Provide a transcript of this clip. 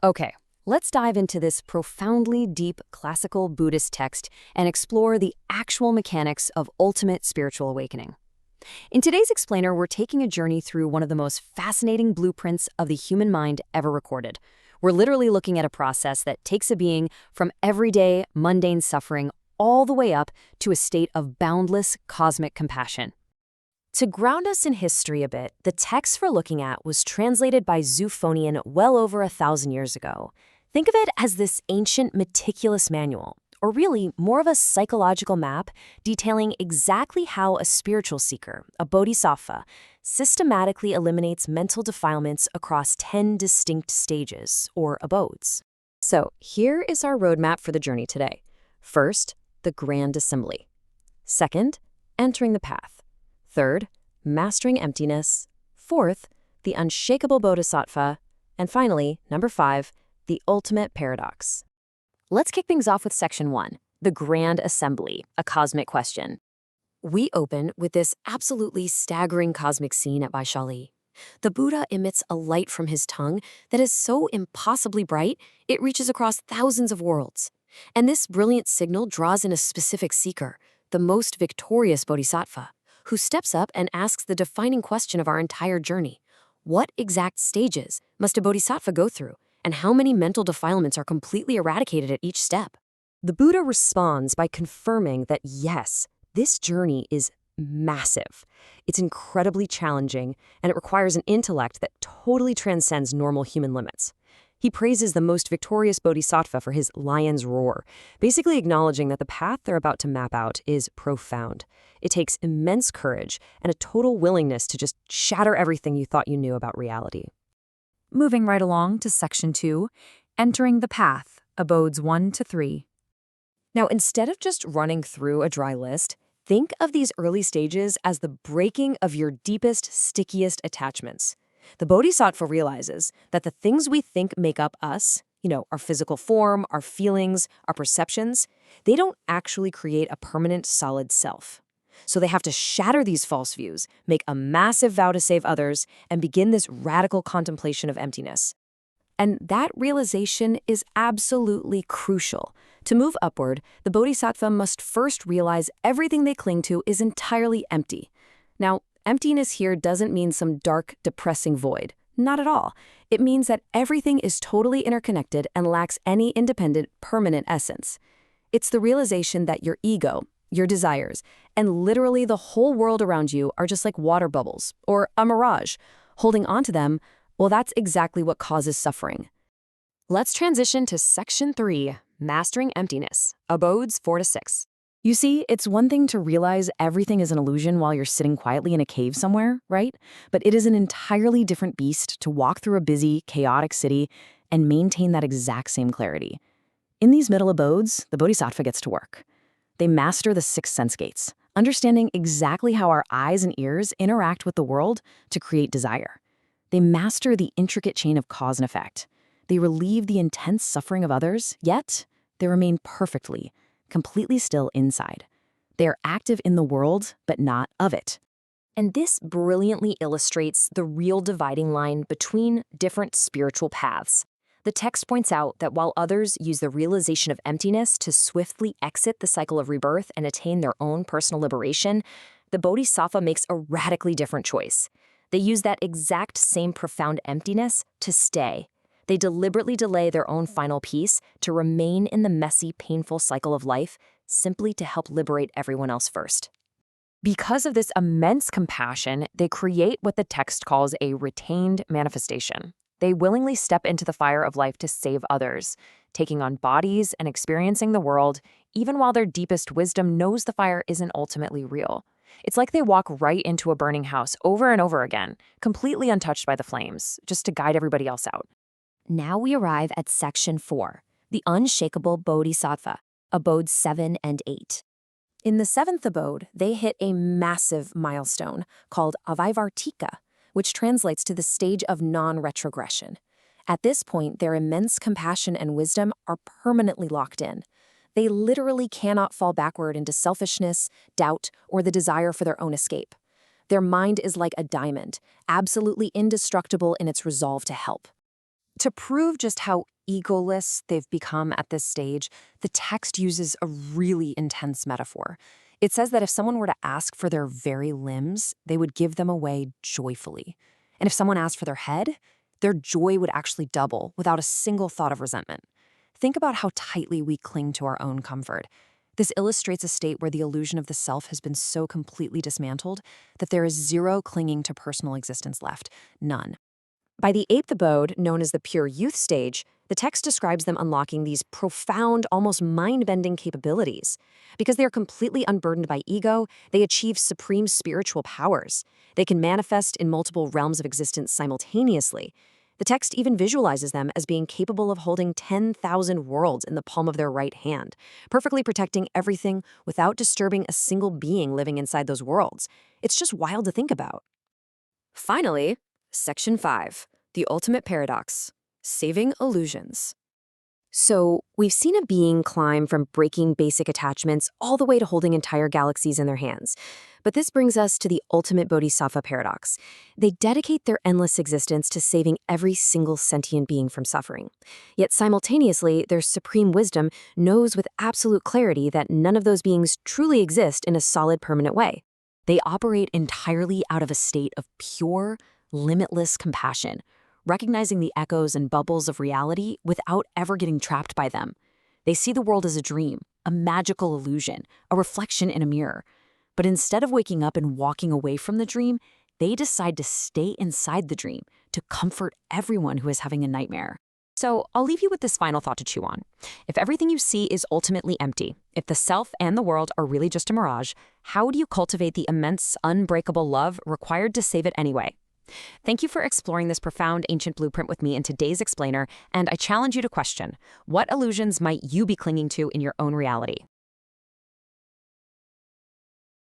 Okay, let's dive into this profoundly deep classical Buddhist text and explore the actual mechanics of ultimate spiritual awakening. In today's explainer, we're taking a journey through one of the most fascinating blueprints of the human mind ever recorded. We're literally looking at a process that takes a being from everyday, mundane suffering all the way up to a state of boundless cosmic compassion. To ground us in history a bit, the text we're looking at was translated by Zeuphonian well over 1,000 years ago. Think of it as this ancient, meticulous manual, or really more of a psychological map detailing exactly how a spiritual seeker, a bodhisattva, systematically eliminates mental defilements across 10 distinct stages, or abodes. So here is our roadmap for the journey today. First, the Grand Assembly. Second, entering the path. Third, mastering emptiness. Fourth, the unshakable bodhisattva. And finally, number 5, the ultimate paradox. Let's kick things off with section 1, the Grand Assembly, a cosmic question. We open with this absolutely staggering cosmic scene at Vaishali. The Buddha emits a light from his tongue that is so impossibly bright, it reaches across thousands of worlds. And this brilliant signal draws in a specific seeker, the most victorious bodhisattva, who steps up and asks the defining question of our entire journey. What exact stages must a bodhisattva go through, and how many mental defilements are completely eradicated at each step? The Buddha responds by confirming that yes, this journey is massive. It's incredibly challenging, and it requires an intellect that totally transcends normal human limits. He praises the most victorious bodhisattva for his lion's roar, basically acknowledging that the path they're about to map out is profound. It takes immense courage and a total willingness to just shatter everything you thought you knew about reality. Moving right along to section 2, entering the path, abodes 1 to 3. Now, instead of just running through a dry list, think of these early stages as the breaking of your deepest, stickiest attachments. The bodhisattva realizes that the things we think make up us, our physical form, our feelings, our perceptions, they don't actually create a permanent, solid self. So they have to shatter these false views, make a massive vow to save others, and begin this radical contemplation of emptiness. And that realization is absolutely crucial. To move upward, the bodhisattva must first realize everything they cling to is entirely empty. Now, emptiness here doesn't mean some dark, depressing void. Not at all. It means that everything is totally interconnected and lacks any independent, permanent essence. It's the realization that your ego, your desires, and literally the whole world around you are just like water bubbles, or a mirage. Holding on to them, well, that's exactly what causes suffering. Let's transition to section 3, mastering emptiness, abodes 4 to 6. You see, it's one thing to realize everything is an illusion while you're sitting quietly in a cave somewhere, right? But it is an entirely different beast to walk through a busy, chaotic city and maintain that exact same clarity. In these middle abodes, the bodhisattva gets to work. They master the 6 sense gates, understanding exactly how our eyes and ears interact with the world to create desire. They master the intricate chain of cause and effect. They relieve the intense suffering of others, yet they remain completely still inside. They are active in the world, but not of it. And this brilliantly illustrates the real dividing line between different spiritual paths. The text points out that while others use the realization of emptiness to swiftly exit the cycle of rebirth and attain their own personal liberation, the bodhisattva makes a radically different choice. They use that exact same profound emptiness to stay. They deliberately delay their own final peace to remain in the messy, painful cycle of life, simply to help liberate everyone else first. Because of this immense compassion, they create what the text calls a retained manifestation. They willingly step into the fire of life to save others, taking on bodies and experiencing the world, even while their deepest wisdom knows the fire isn't ultimately real. It's like they walk right into a burning house over and over again, completely untouched by the flames, just to guide everybody else out. Now we arrive at section 4, the unshakable bodhisattva, abodes 7 and 8. In the 7th abode, they hit a massive milestone called avaivartika, which translates to the stage of non-retrogression. At this point, their immense compassion and wisdom are permanently locked in. They literally cannot fall backward into selfishness, doubt, or the desire for their own escape. Their mind is like a diamond, absolutely indestructible in its resolve to help. To prove just how egoless they've become at this stage, the text uses a really intense metaphor. It says that if someone were to ask for their very limbs, they would give them away joyfully. And if someone asked for their head, their joy would actually double without a single thought of resentment. Think about how tightly we cling to our own comfort. This illustrates a state where the illusion of the self has been so completely dismantled that there is zero clinging to personal existence left, none. By the 8th abode, known as the pure youth stage, the text describes them unlocking these profound, almost mind-bending capabilities. Because they are completely unburdened by ego, they achieve supreme spiritual powers. They can manifest in multiple realms of existence simultaneously. The text even visualizes them as being capable of holding 10,000 worlds in the palm of their right hand, perfectly protecting everything without disturbing a single being living inside those worlds. It's just wild to think about. Finally, Section 5, the ultimate paradox, saving illusions. So, we've seen a being climb from breaking basic attachments all the way to holding entire galaxies in their hands. But this brings us to the ultimate bodhisattva paradox. They dedicate their endless existence to saving every single sentient being from suffering. Yet simultaneously, their supreme wisdom knows with absolute clarity that none of those beings truly exist in a solid, permanent way. They operate entirely out of a state of pure, limitless compassion, recognizing the echoes and bubbles of reality without ever getting trapped by them. They see the world as a dream, a magical illusion, a reflection in a mirror. But instead of waking up and walking away from the dream, they decide to stay inside the dream to comfort everyone who is having a nightmare. So I'll leave you with this final thought to chew on. If everything you see is ultimately empty, if the self and the world are really just a mirage, how do you cultivate the immense, unbreakable love required to save it anyway? Thank you for exploring this profound ancient blueprint with me in today's explainer, and I challenge you to question, what illusions might you be clinging to in your own reality?